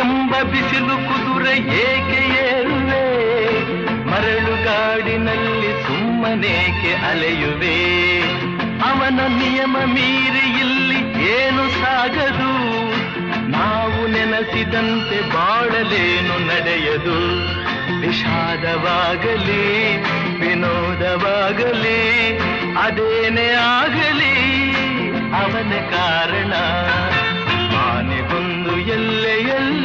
ಎಂಬ ಬಿಸಿಲು ಕುದುರೆ ಏಕೆ ಏರುವೆ, ಮರಳುಗಾಡಿನಲ್ಲಿ ಸುಮ್ಮನೇಕೆ ಅಲೆಯುವೆ. ಅವನ ನಿಯಮ ಮೀರಿ ಇಲ್ಲಿ ಏನು ಸಾಗದು, ನಾವು ನೆನೆಸಿದಂತೆ ಬಾಳಲೇನು ನಡೆಯದು. ವಿಷಾದವಾಗಲಿ ವಿನೋದವಾಗಲಿ ಅದೇನೇ ಆಗಲಿ ಅವನ ಕಾರಣ. ಆನೆಗೊಂದು ಎಲ್ಲೆಯಲ್ಲಿ